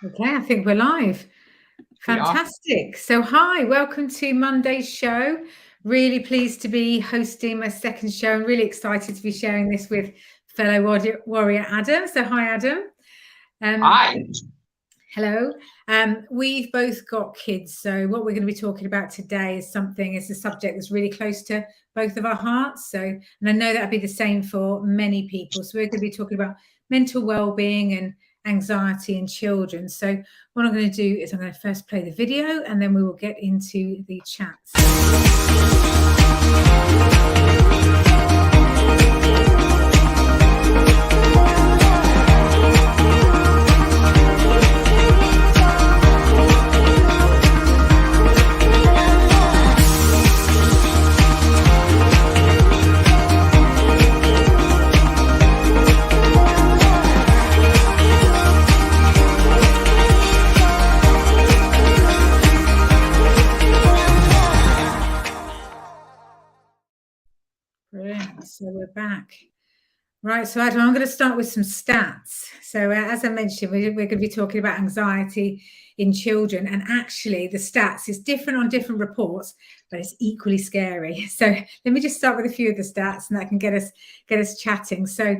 Okay, I think we're live. We are. Fantastic. So, hi, welcome to Monday's show. Really pleased to be hosting my second show and really excited to be sharing this with fellow warrior Adam. So, hi, Adam. Hi. Hello. We've both got kids. So, what we're going to be talking about today is a subject that's really close to both of our hearts. So, and I know that'll be the same for many people. So, we're going to be talking about mental well-being and anxiety in children. So, what I'm going to do is I'm going to first play the video and then we will get into the chats. Brilliant. So we're back. Right, so Adam, I'm going to start with some stats. So as I mentioned, we're going to be talking about anxiety in children, and actually the stats is different on different reports, but it's equally scary. So let me just start with a few of the stats, and that can get us chatting. So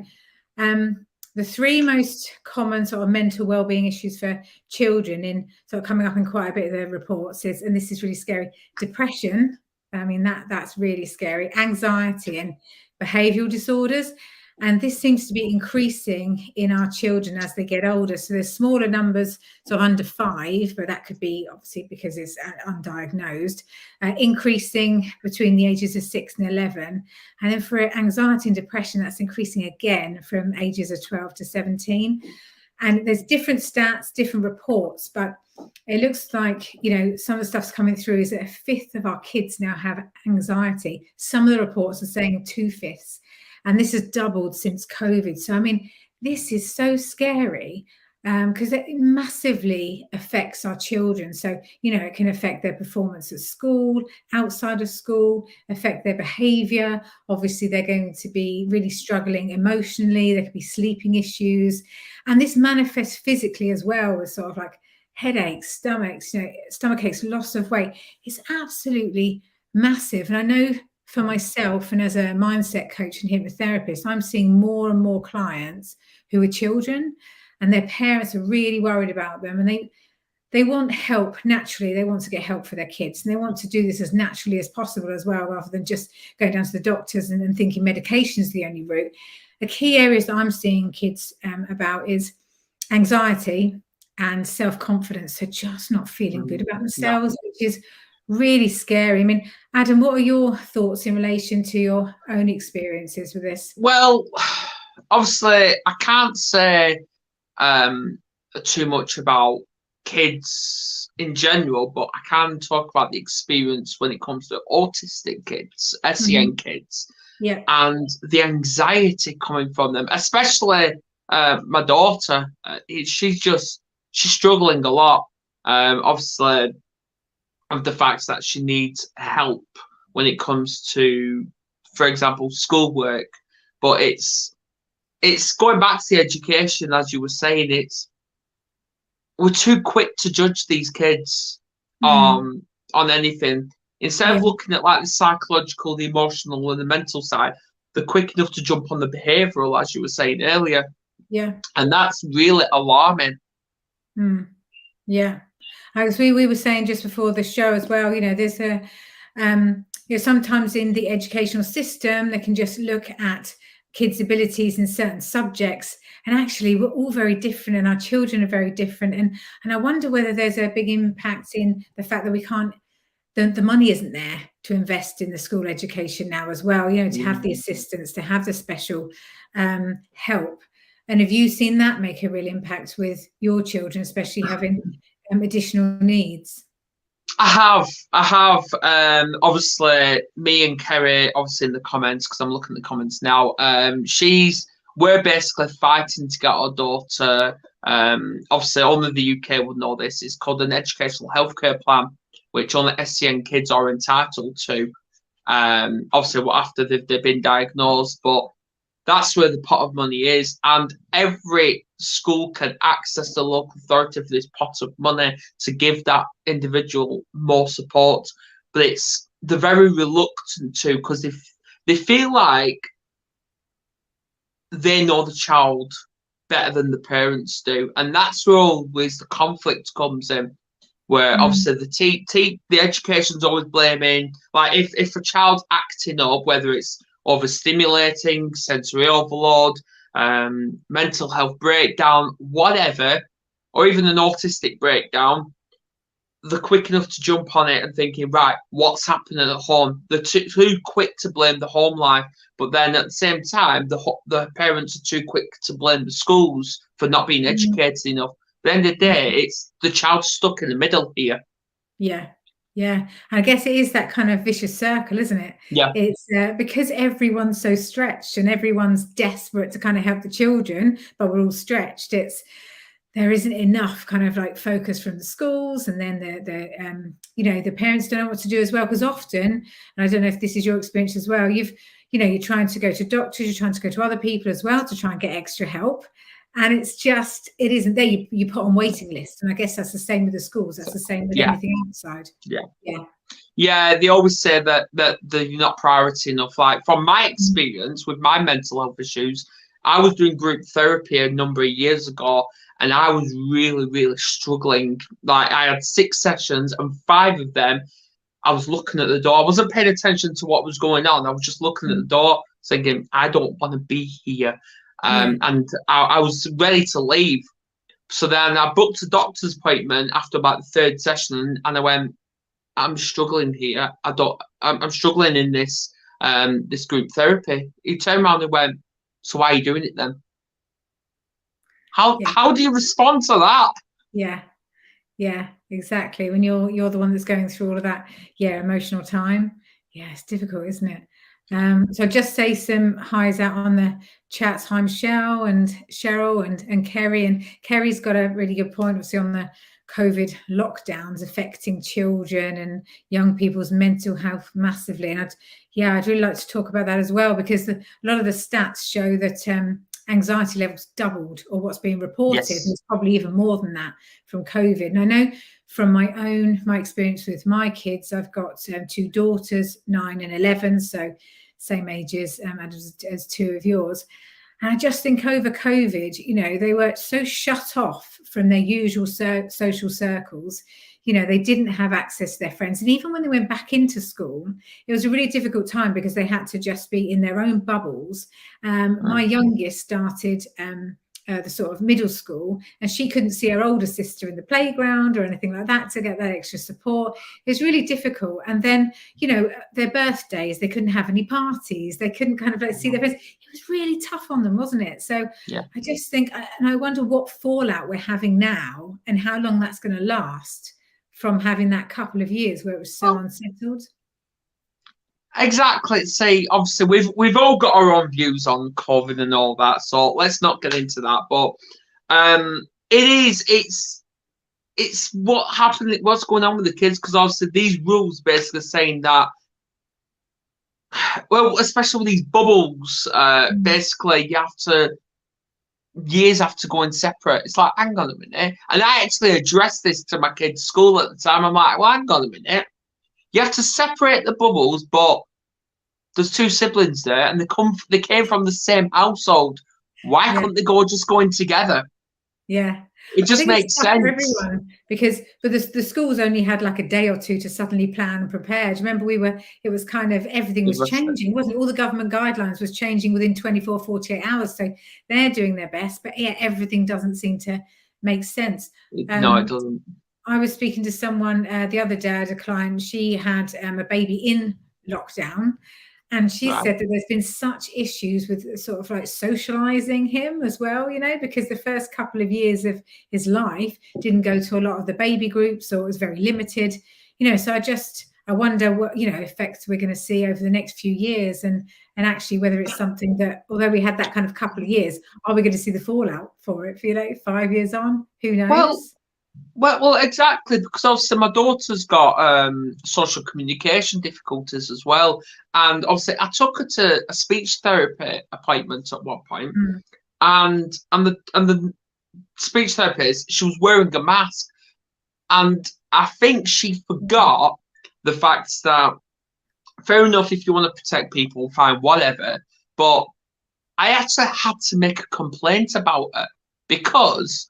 the three most common sort of mental well-being issues for children in sort of coming up in quite a bit of the reports is, and this is really scary, depression. I mean, that's really scary. Anxiety and behavioural disorders. And this seems to be increasing in our children as they get older. So there's smaller numbers, sort of under 5, but that could be obviously because it's undiagnosed, increasing between the ages of 6 and 11. And then for anxiety and depression, that's increasing again from ages of 12 to 17. And there's different stats, different reports, but it looks like, some of the stuff's coming through is that 1/5 of our kids now have anxiety. Some of the reports are saying 2/5. And this has doubled since COVID. So, I mean, this is so scary because it massively affects our children. So, it can affect their performance at school, outside of school, affect their behavior. Obviously, they're going to be really struggling emotionally. There could be sleeping issues. And this manifests physically as well with sort of like headaches, stomach aches, loss of weight. It's absolutely massive. And I know for myself and as a mindset coach and hypnotherapist, I'm seeing more and more clients who are children and their parents are really worried about them, and they want help naturally. They want to get help for their kids, and they want to do this as naturally as possible as well, rather than just going down to the doctors and thinking medication is the only route. The key areas that I'm seeing kids about is anxiety and self-confidence. So just not feeling good about themselves, which is really scary. I mean, Adam, what are your thoughts in relation to your own experiences with this? Well, obviously, I can't say too much about kids in general, but I can talk about the experience when it comes to autistic kids, SEN kids, and the anxiety coming from them, especially my daughter. She's struggling a lot. Obviously, of the fact that she needs help when it comes to, for example, schoolwork. But it's going back to the education, as you were saying. We're too quick to judge these kids on anything. Instead of looking at like the psychological, the emotional, and the mental side, they're quick enough to jump on the behavioural, as you were saying earlier. Yeah, and that's really alarming. Yeah. As we were saying just before the show as well, there's sometimes in the educational system, they can just look at kids' abilities in certain subjects, and actually we're all very different and our children are very different. And I wonder whether there's a big impact in the fact that we can't, the money isn't there to invest in the school education now as well, to have the assistance, to have the special help. And have you seen that make a real impact with your children, especially having additional needs? I have. Obviously, me and Kerry, obviously in the comments, because I'm looking at the comments now. We're basically fighting to get our daughter. Obviously, only the UK would know this. It's called an educational healthcare plan, which only SEN kids are entitled to. Obviously, after they've been diagnosed, but That's where the pot of money is, and every school can access the local authority for this pot of money to give that individual more support. But they're very reluctant to, because they feel like they know the child better than the parents do, and that's where always the conflict comes in. Where obviously the education's always blaming, like if a child's acting up, whether it's overstimulating, sensory overload, mental health breakdown, whatever, or even an autistic breakdown, they're quick enough to jump on it and thinking, right, what's happening at home? They're too quick to blame the home life, but then at the same time, the parents are too quick to blame the schools for not being educated enough. At the end of the day, it's the child stuck in the middle here. Yeah. And I guess it is that kind of vicious circle, isn't it? Yeah. It's because everyone's so stretched and everyone's desperate to kind of help the children, but we're all stretched. There isn't enough kind of like focus from the schools, and then the parents don't know what to do as well, because often, and I don't know if this is your experience as well, you're trying to go to doctors, you're trying to go to other people as well to try and get extra help. And it isn't there. You put on waiting lists. And I guess that's the same with the schools. That's the same with anything outside. Yeah, they always say that you're not priority enough. Like from my experience with my mental health issues, I was doing group therapy a number of years ago, and I was really, really struggling. Like I had 6 sessions, and 5 of them, I was looking at the door. I wasn't paying attention to what was going on. I was just looking at the door, thinking, I don't want to be here. And I was ready to leave. So then I booked a doctor's appointment after about the 3rd session, and I went, I'm struggling here. I'm struggling in this this group therapy. He turned around and went, so why are you doing it then? How do you respond to that? Yeah, exactly. When you're the one that's going through all of that, emotional time. Yeah, it's difficult, isn't it? So just say some highs out on the chats. Hi, Michelle and Cheryl and Kerry. And Kerry's got a really good point, obviously, on the COVID lockdowns affecting children and young people's mental health massively. And I'd really like to talk about that as well, because a lot of the stats show that anxiety levels doubled, or what's being reported. And it's probably even more than that from COVID. And I know from my experience with my kids, I've got 2 daughters, 9 and 11, so same ages as 2 of yours. And I just think over COVID, they were so shut off from their usual social circles. They didn't have access to their friends. And even when they went back into school, it was a really difficult time because they had to just be in their own bubbles. My youngest started the sort of middle school, and she couldn't see her older sister in the playground or anything like that to get that extra support. It was really difficult. And then, their birthdays, they couldn't have any parties. They couldn't kind of like see their friends. It was really tough on them, wasn't it? So I just think, and I wonder what fallout we're having now and how long that's going to last from having that couple of years where it was so unsettled. Exactly. See, obviously, we've all got our own views on COVID and all that, so let's not get into that. But it's what happened, what's going on with the kids, because obviously these rules basically saying that, well, especially with these bubbles, basically years have to go in separate. It's like, hang on a minute. And I actually addressed this to my kids' school at the time. I'm like, well, hang on a minute. You have to separate the bubbles, but there's 2 siblings there, and they came from the same household. Why couldn't they just go in together? Yeah, it just makes sense for everyone, but the schools only had like a day or 2 to suddenly plan and prepare. Do you remember it was kind of everything was changing, wasn't it? All the government guidelines was changing within 24, 48 hours. So they're doing their best, but everything doesn't seem to make sense. No, it doesn't. I was speaking to someone the other day, a client. She had a baby in lockdown, and she said that there's been such issues with sort of like socializing him as well, because the first couple of years of his life didn't go to a lot of the baby groups, or it was very limited, so I wonder what, effects we're going to see over the next few years, and actually whether it's something that, although we had that kind of couple of years, are we going to see the fallout for it for, 5 years on? Who knows? Well, Well, exactly, because obviously my daughter's got social communication difficulties as well, and obviously I took her to a speech therapy appointment at one point, Mm. and the speech therapist, she was wearing a mask, and I think she forgot the fact that fair enough if you want to protect people, fine, whatever, but I actually had to make a complaint about it because.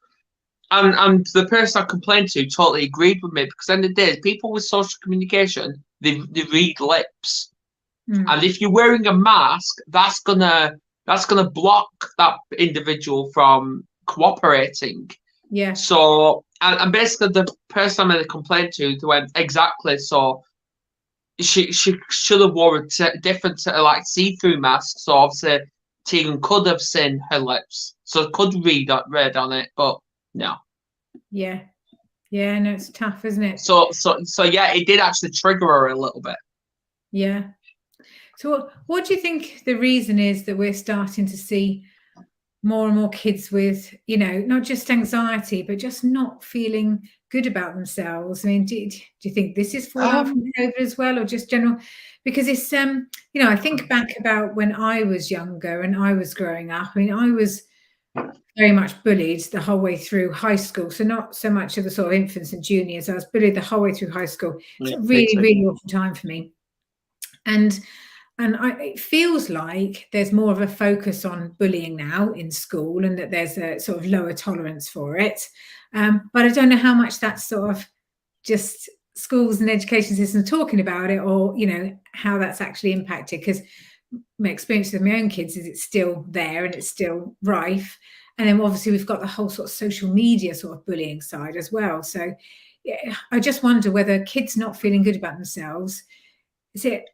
And the person I complained to totally agreed with me because in the day, people with social communication, they read lips. Mm. And if you're wearing a mask, that's gonna block that individual from cooperating. Yeah. So and basically the person I made a complaint to, they went exactly. So she should have wore a different like see-through mask. So obviously Tegan could have seen her lips, so could read on it, but no. Yeah. Yeah. No, it's tough, isn't it? So yeah, it did actually trigger her a little bit. Yeah. So what do you think the reason is that we're starting to see more and more kids with, not just anxiety, but just not feeling good about themselves? I mean, do you think this is fallout from COVID as well, or just general? Because it's, I think back about when I was younger and I was growing up. I mean, I was very much bullied the whole way through high school. So not so much of the sort of infants and juniors. I was bullied the whole way through high school. It's a really, really awful time for me. And it feels like there's more of a focus on bullying now in school, and that there's a sort of lower tolerance for it. But I don't know how much that's sort of just schools and education systems talking about it, or how that's actually impacted. Because my experience with my own kids is it's still there and it's still rife. And then obviously we've got the whole sort of social media sort of bullying side as well. So yeah, I just wonder whether kids not feeling good about themselves, is it,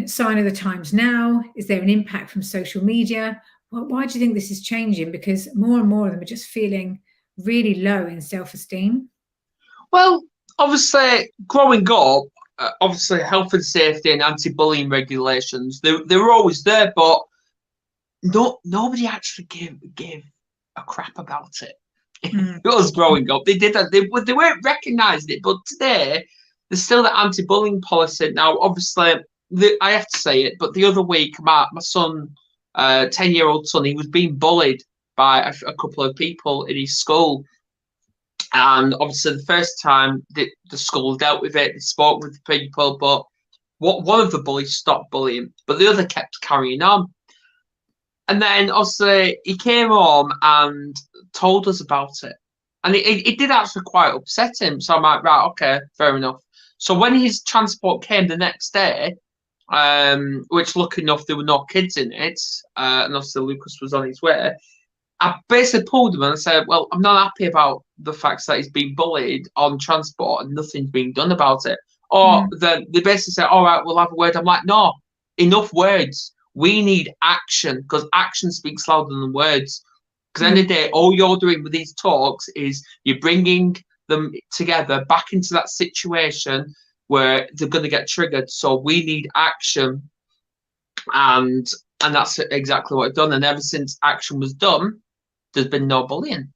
sign of the times now? Is there an impact from social media? Well, why do you think this is changing? Because more and more of them are just feeling really low in self-esteem. Well, obviously, growing up, obviously health and safety and anti-bullying regulations, they were always there, but nobody actually gave a crap about it. It was growing up. They did that. They weren't recognising it, but today there's still the anti-bullying policy. Now, obviously, I have to say it, but the other week, my son, 10-year-old son, he was being bullied by a couple of people in his school. And obviously, the first time the school dealt with it, they spoke with the people, but one of the bullies stopped bullying, but the other kept carrying on. And then, obviously, he came home and told us about it. And it did actually quite upset him. So I'm like, right, okay, fair enough. So when his transport came the next day, which lucky enough there were no kids in it, and obviously Lucas was on his way, I basically pulled him and I said, well, I'm not happy about the fact that he's been bullied on transport and nothing's being done about it. Or then they basically said, all right, we'll have a word. I'm like, no, enough words. We need action, because action speaks louder than words. Because at the end of the day, all you're doing with these talks is you're bringing them together back into that situation where they're going to get triggered. So we need action. And that's exactly what I've done. And ever since action was done, there's been no bullying.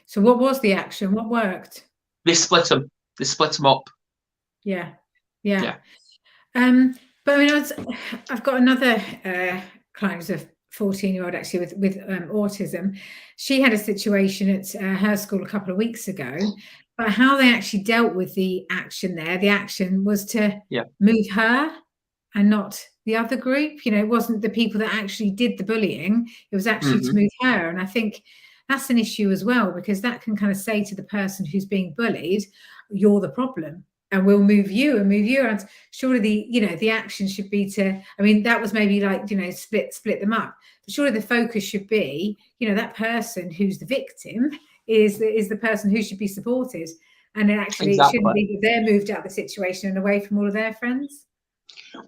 So what was the action? What worked? They split them. They split them up. Yeah. But I mean, I've got another client who's a 14-year-old actually with autism. She had a situation at her school a couple of weeks ago, but how they actually dealt with the action there, the action was to move her and not the other group. It wasn't the people that actually did the bullying. It was actually to move her. And I think that's an issue as well, because that can kind of say to the person who's being bullied, you're the problem, and we'll move you and move you. And surely the action should be to, I mean, that was maybe like, split them up. But surely the focus should be, that person who's the victim is the person who should be supported. And it actually shouldn't be that they're moved out of the situation and away from all of their friends.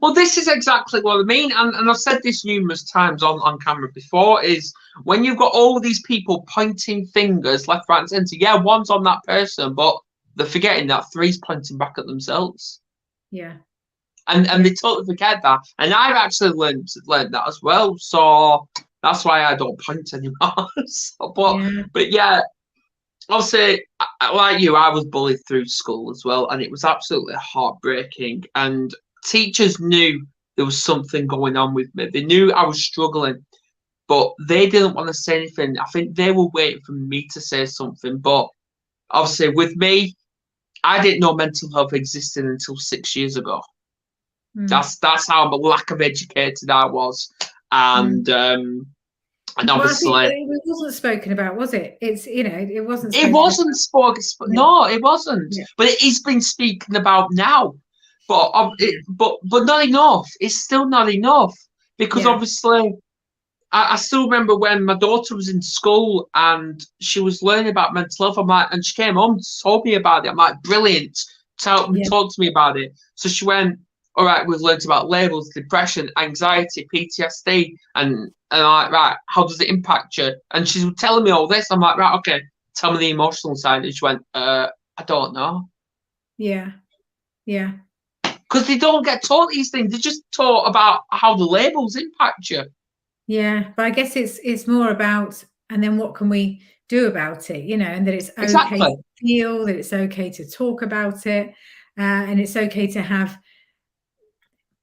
Well, this is exactly what I mean. And I've said this numerous times on camera before, is when you've got all of these people pointing fingers left, right, and centre, yeah, one's on that person, but they're forgetting that three's pointing back at themselves. Yeah. And they totally forget that. And I've actually learned that as well. So that's why I don't point anymore. But yeah, obviously, like you, I was bullied through school as well, and it was absolutely heartbreaking. And teachers knew there was something going on with me. They knew I was struggling, but they didn't want to say anything. I think they were waiting for me to say something. But obviously, with me, I didn't know mental health existed until 6 years ago. That's how lack of educated I was, and and Well, I think obviously it wasn't spoken about, was it? It's, you know, it wasn't it spoken wasn't about. spoken. No, it wasn't. Yeah. But it is being spoken about now. But but not enough. It's still not enough because Yeah. obviously I still remember when my daughter was in school and she was learning about mental health. I'm like, and she came home and told me about it. I'm like, brilliant. Talk to me about it. So she went, all right, we've learned about labels, depression, anxiety, PTSD, and I'm like, right, how does it impact you? And she's telling me all this. I'm like, right, okay, tell me the emotional side. And she went, I don't know. Yeah. Yeah. Because they don't get taught these things. They're just taught about how the labels impact you. Yeah. But I guess it's more about, and then what can we do about it, you know, and that it's okay Exactly. to feel, that it's okay to talk about it, and it's okay to have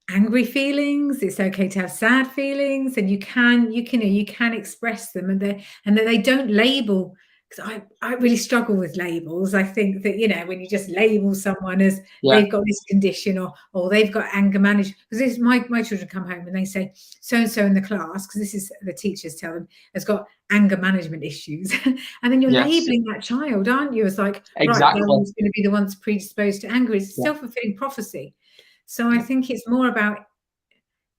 angry feelings, it's okay to have sad feelings, and you can express them, and that they don't label, because I really struggle with labels. I think that, you know, when you just label someone as they've got this condition, or they've got anger management, because this my children come home and they say so and so in the class, because this is the teachers tell them, has got anger management issues. And then you're labeling that child, aren't you? It's like, right, they're always going to be the ones predisposed to anger. It's self-fulfilling prophecy. So I think it's more about,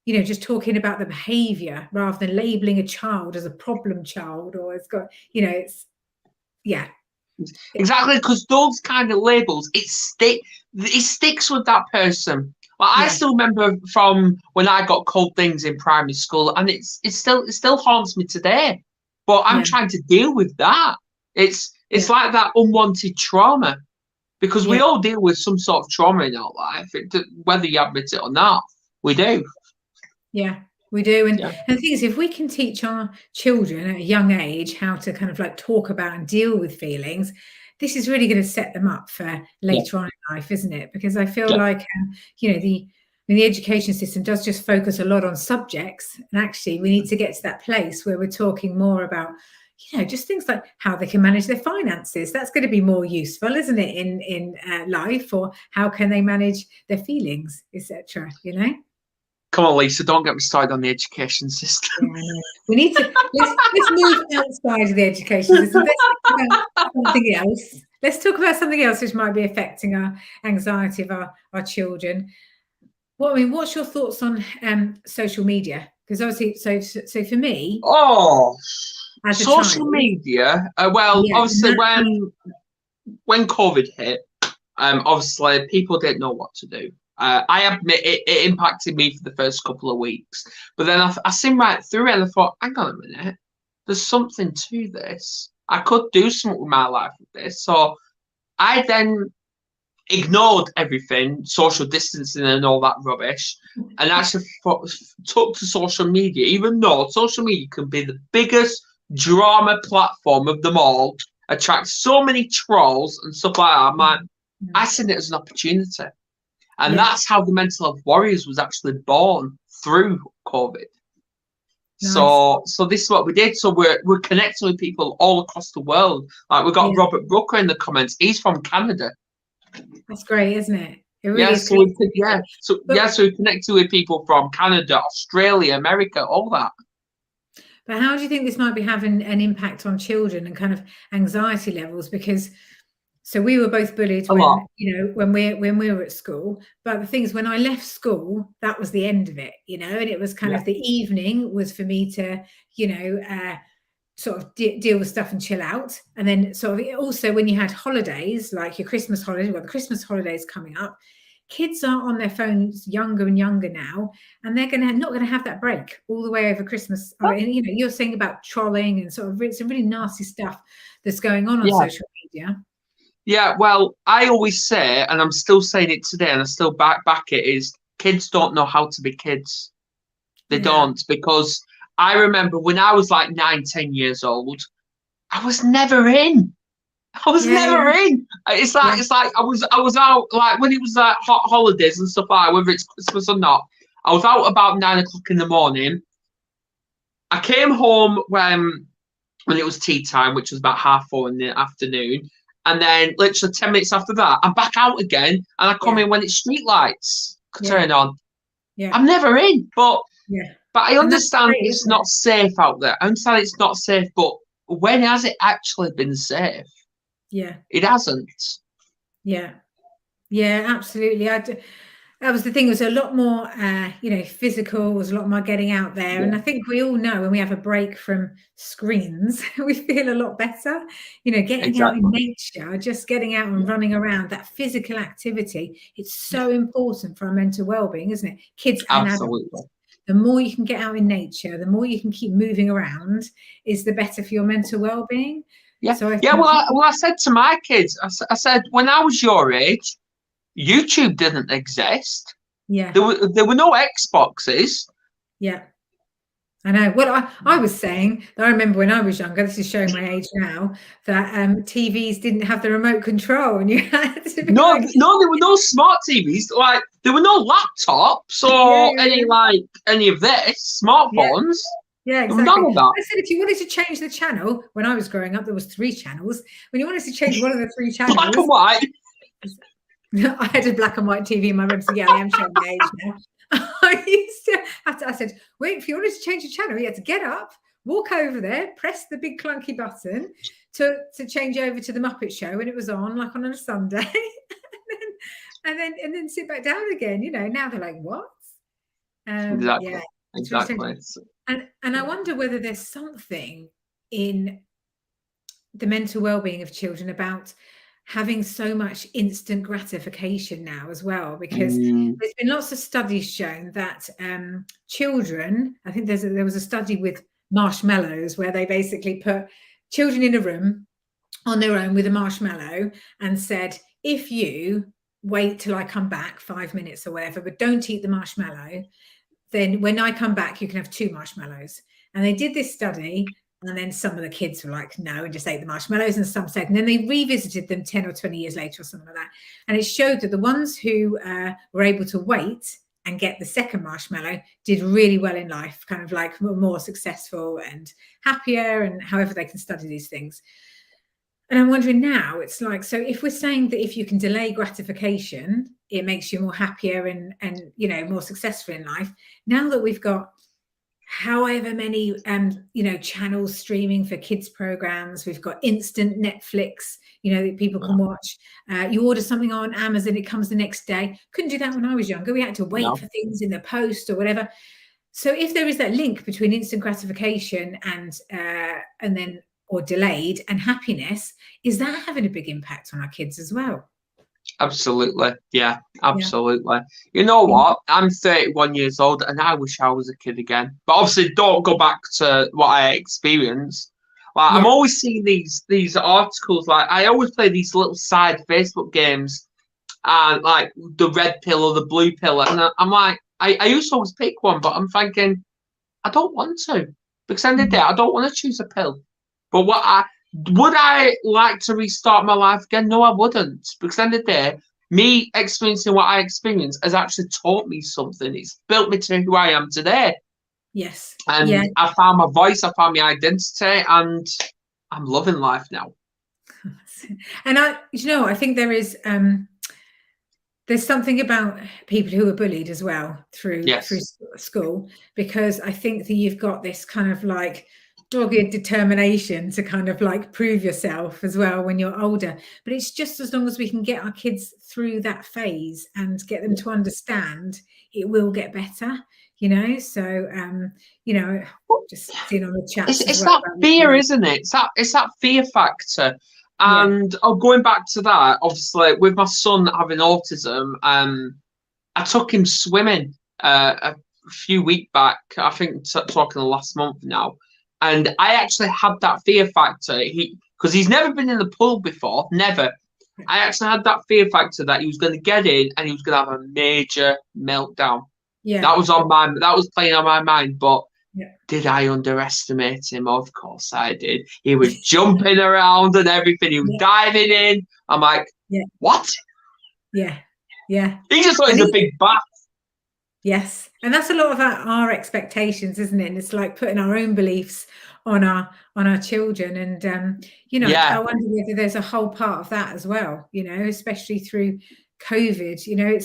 you know, just talking about the behavior rather than labeling a child as a problem child, or it's got, you know, it's, yeah. Exactly, because those kind of labels, it sticks with that person. Like, I still remember from when I got called things in primary school, and it still haunts me today. But I'm trying to deal with that. It's like that unwanted trauma. Because we all deal with some sort of trauma in our life, whether you admit it or not, we do. Yeah, we do. And the thing is, if we can teach our children at a young age how to kind of like talk about and deal with feelings, this is really going to set them up for later on in life, isn't it? Because I feel like, you know, the education system does just focus a lot on subjects. And actually, we need to get to that place where we're talking more about, you know, just things like how they can manage their finances. That's going to be more useful, isn't it, in life? Or how can they manage their feelings, etc. You know. Come on, Lisa, don't get me started on the education system. Yeah, I know. We need to let's move outside of the education system. Let's talk about something else. Let's talk about something else which might be affecting our anxiety of our children. What's your thoughts on social media? Because obviously, so for me, social media. Obviously, when COVID hit, obviously people didn't know what to do. I admit it impacted me for the first couple of weeks, but then I seen right through it and I thought, hang on a minute, there's something to this. I could do something with my life with this. So I then ignored everything, social distancing and all that rubbish, and actually took to social media, even though social media can be the biggest drama platform of them all, attracts so many trolls and stuff like that. I'm like, I seen it as an opportunity. And that's how the Mental Health Warriors was actually born, through COVID. Nice. So this is what we did. So we're connecting with people all across the world. Like, we got Robert Brooker in the comments. He's from Canada. That's great, isn't it? It really is. So we connected with people from Canada, Australia, America, all that. But how do you think this might be having an impact on children and kind of anxiety levels? Because so we were both bullied when we were at school. But the thing is, when I left school, that was the end of it, you know, and it was kind of the evening was for me to, you know, sort of deal with stuff and chill out. And then sort of also when you had holidays, like your Christmas holidays, the Christmas holidays coming up, kids are on their phones younger and younger now, and they're not going to have that break all the way over Christmas. And, you know, you're saying about trolling and sort of some really nasty stuff that's going on social media. Yeah, well, I always say, and I'm still saying it today, and I still back it, is kids don't know how to be kids. They don't, because I remember when I was like 9, 10 years old, I was never in. I was Yeah, never yeah, in. It's like yeah, I was out like when it was like hot holidays and stuff like that, whether it's Christmas or not. I was out about 9 o'clock in the morning. I came home when it was tea time, which was about 4:30 in the afternoon. And then literally 10 minutes after that, I'm back out again and I come yeah, in when it's street lights yeah, turn on. yeah, I'm never in, yeah. but I And that's understand great, it's isn't it? not safe out there. I understand it's not safe, but when has it actually been safe? Yeah, It hasn't. yeah, yeah, absolutely. That was the thing. It was a lot more, physical. Was a lot more getting out there, and Yeah, I think we all know when we have a break from screens, we feel a lot better. Getting out in exactly. nature, just getting out and Yeah, running around. That physical activity, it's so important for our mental well-being, isn't it? Kids and adults. absolutely. The more you can get out in nature, the more you can keep moving around, is the better for your mental well-being. Yeah, So I yeah. think, I said to my kids, I said when I was your age, YouTube didn't exist. yeah, There were no Xboxes. yeah. I know. Well, I was saying that I remember when I was younger, this is showing my age now, that TVs didn't have the remote control and you had to be No, like, no, there were no smart TVs. Like there were no laptops yeah, or yeah, any of this yeah, smartphones. yeah, There was none exactly. of that. I said if you wanted to change the channel, when I was growing up, there was 3 channels. When you wanted to change one of the 3 Black and channels, white. I had a black and white TV in my room, so yeah, I am showing my age now. I used to have to, I said, wait, if you wanted to change the channel, you had to get up, walk over there, press the big clunky button to change over to the Muppet Show when it was on, like on a Sunday, and then sit back down again. Now they're like, what? Exactly. Yeah, it's really strange. Exactly. And I wonder whether there's something in the mental well-being of children about having so much instant gratification now as well, because Mm, there's been lots of studies shown that children, I think there was a study with marshmallows where they basically put children in a room on their own with a marshmallow and said, if you wait till I come back 5 minutes or whatever, but don't eat the marshmallow, then when I come back, you can have 2 marshmallows. And they did this study, and then some of the kids were like, no, and just ate the marshmallows, and some said, and then they revisited them 10 or 20 years later or something like that. And it showed that the ones who were able to wait and get the second marshmallow did really well in life, kind of like more successful and happier, and however they can study these things. And I'm wondering now, it's like, so if we're saying that if you can delay gratification, it makes you more happier and more successful in life. Now that we've got however many channels streaming for kids programs, we've got instant Netflix, that people can watch. You order something on Amazon, it comes the next day. Couldn't do that when I was younger. We had to wait no, for things in the post or whatever. So if there is that link between instant gratification and then or delayed and happiness, is that having a big impact on our kids as well? absolutely. Yeah, Yeah. absolutely. You know what? I'm 31 years old and I wish I was a kid again. But obviously, don't go back to what I experienced. Like I'm Yeah. always seeing these articles. Like I always play these little side Facebook games, and like the red pill or the blue pill, and I'm like, I used to always pick one, but I'm thinking I don't want to because end of the day, I don't want to choose a pill. But would I like to restart my life again? No, I wouldn't. Because end of the day, me experiencing what I experienced has actually taught me something. It's built me to who I am today. Yes. Yeah. And I found my voice, I found my identity, and I'm loving life now. And I think there's something about people who are bullied as well through Yes. school, because I think that you've got this kind of like dogged determination to kind of like prove yourself as well when you're older. But it's just as long as we can get our kids through that phase and get them to understand, it will get better, So just seeing on the chats as It's well that about fear, the isn't it? It's that fear factor. yeah, And going back to that, obviously with my son having autism, I took him swimming a few weeks back. I think talking the last month now, and I actually had that fear factor. Because he's never been in the pool before, never. I actually had that fear factor that he was going to get in and he was going to have a major meltdown. yeah, That was playing on my mind, but Yeah. Did I underestimate him? Of course I did. He was jumping around and everything. He was diving in. I'm like, what? Yeah. Yeah. He just thought it was a big bat. Yes. And that's a lot of our expectations, isn't it? And it's like putting our own beliefs on our children. And you know, I wonder whether there's a whole part of that as well, you know, especially through COVID. You know,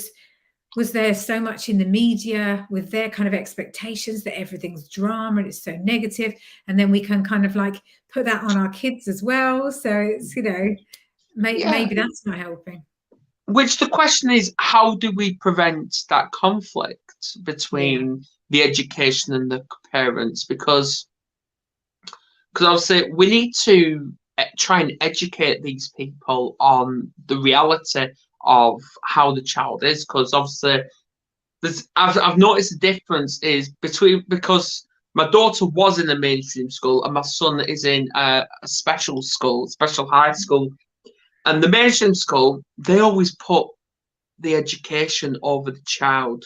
was there so much in the media with their kind of expectations that everything's drama and it's so negative, and then we can kind of like put that on our kids as well. So it's, you know, maybe that's not helping. Which the question is, how do we prevent that conflict between the education and the parents? Because obviously we need to try and educate these people on the reality of how the child is. Because obviously, I've noticed the difference is because my daughter was in a mainstream school and my son is in a special high school. And the mainstream school, they always put the education over the child.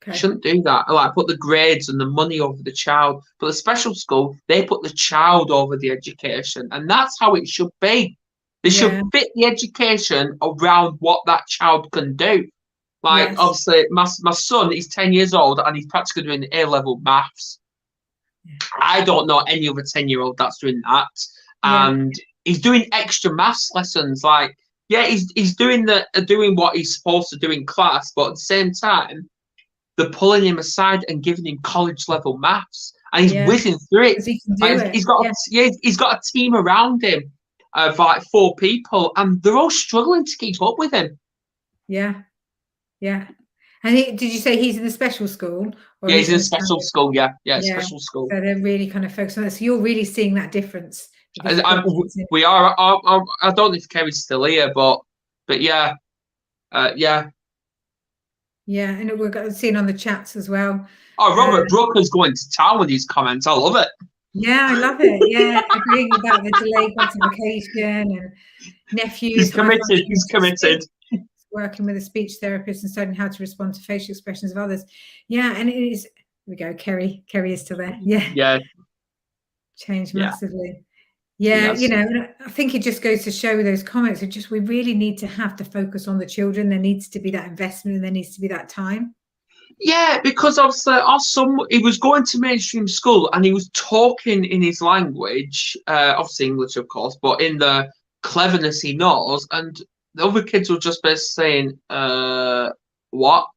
Okay. Shouldn't do that. Like put the grades and the money over the child. But the special school, they put the child over the education. And that's how it should be. They should fit the education around what that child can do. Like, obviously, my son, he's 10 years old and he's practically doing A-level maths. I don't know any other 10-year-old that's doing that. And he's doing extra maths lessons. Like, he's doing what he's supposed to do in class, but at the same time, they're pulling him aside and giving him college level maths, and he's whizzing through it. He's got a team around him of like 4 people, and they're all struggling to keep up with him. Yeah. And did you say he's in the special school? Yeah, he's in a special school. Special school. So they're really kind of focused on that. So you're really seeing that difference. We are. I don't know if Kerry's still here, but yeah. Yeah, and we're seeing on the chats as well. Oh, Robert Brooker's going to town with these comments. I love it. Yeah, I love it. Yeah, agreeing about the delayed gratification and nephews. He's committed. He's committed. Working with a speech therapist and studying how to respond to facial expressions of others. Yeah, and it is. Here we go. Kerry is still there. Yeah. Changed massively. Yeah, you know, I think it just goes to show those comments. We really need to have to focus on the children. There needs to be that investment and there needs to be that time. Yeah, because obviously our son, he was going to mainstream school and he was talking in his language, obviously English, of course, but in the cleverness he knows. And the other kids were just basically saying, what?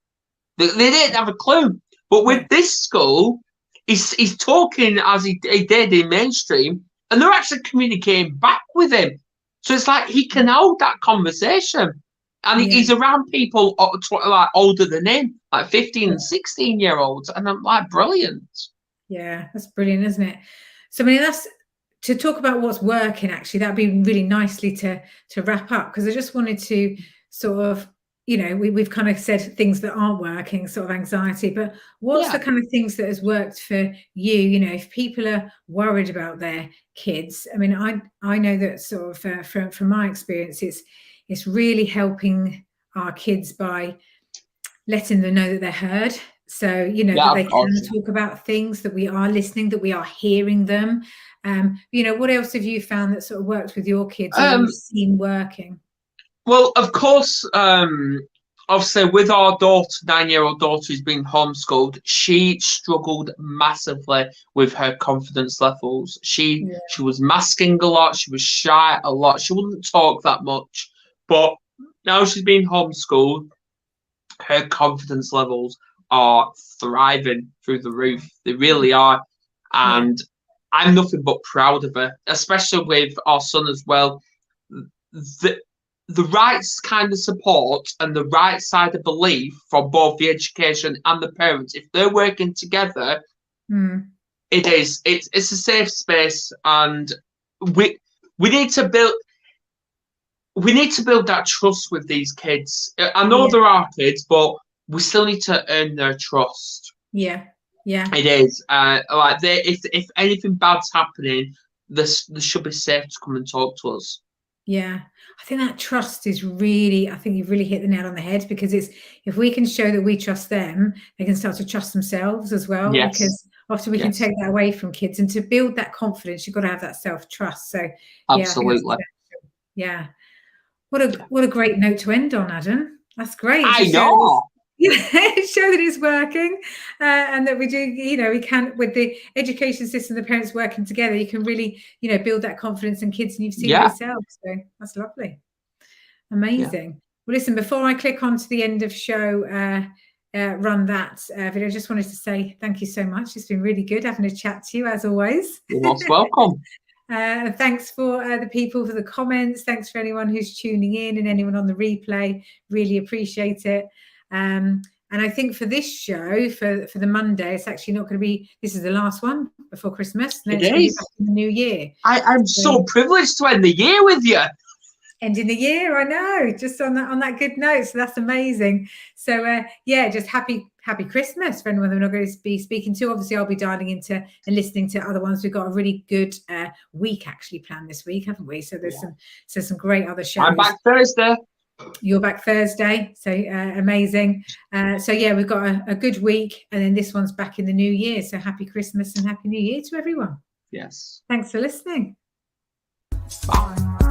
They didn't have a clue. But with this school, he's talking as he did in mainstream, and they're actually communicating back with him. So it's like he can hold that conversation. And he's around people like older than him, like 15 and 16-year-olds. And I'm like, brilliant. Yeah, that's brilliant, isn't it? So, I mean, that's to talk about what's working, actually, that'd be really nicely to wrap up, because I just wanted to sort of, you know, we've kind of said things that aren't working, sort of anxiety, but what's the kind of things that has worked for you? You know, if people are worried about their kids, I mean, I know that sort of from my experience, it's really helping our kids by letting them know that they're heard. So, you know, that they can talk about things, that we are listening, that we are hearing them. You know, what else have you found that sort of works with your kids or you've seen working? Well, of course, obviously with our daughter, 9-year-old daughter who's been homeschooled, she struggled massively with her confidence levels. She was masking a lot. She was shy a lot. She wouldn't talk that much. But now she's been homeschooled, her confidence levels are thriving through the roof. They really are. And I'm nothing but proud of her, especially with our son as well. The right kind of support and the right side of belief from both the education and the parents, if they're working together, it's a safe space, and we need to build that trust with these kids. I know there are kids, but we still need to earn their trust. Yeah. It is. Like if anything bad's happening, they should be safe to come and talk to us. Yeah, I think that trust is really, I think you've really hit the nail on the head, because it's, if we can show that we trust them, they can start to trust themselves as well. Yes. Because often we can take that away from kids, and to build that confidence, you've got to have that self-trust. So yeah, absolutely. I think that's yeah. What a great note to end on, Adam. That's great. I know. Show that it's working, and that we do, we can, with the education system, the parents working together, you can really, build that confidence in kids, and you've seen it yourself. So that's lovely. Amazing. Yeah. Well, listen, before I click on to the end of show, run that video, I just wanted to say thank you so much. It's been really good having a chat to you, as always. You're most welcome. Thanks for the people for the comments. Thanks for anyone who's tuning in and anyone on the replay. Really appreciate it. And I think for this show, for the Monday, it's actually not going to be, this is the last one before Christmas. And then it's going to be back in the new year. I'm so privileged to end the year with you. Ending the year, I know, just on that good note. So that's amazing. So yeah, just happy Christmas for anyone that we're not going to be speaking to. Obviously, I'll be dialing into and listening to other ones. We've got a really good week actually planned this week, haven't we? So there's some great other shows. I'm back Thursday. You're back Thursday, so amazing. So yeah, we've got a good week, and then this one's back in the new year. So happy Christmas and happy New Year to everyone. Yes. Thanks for listening. Bye.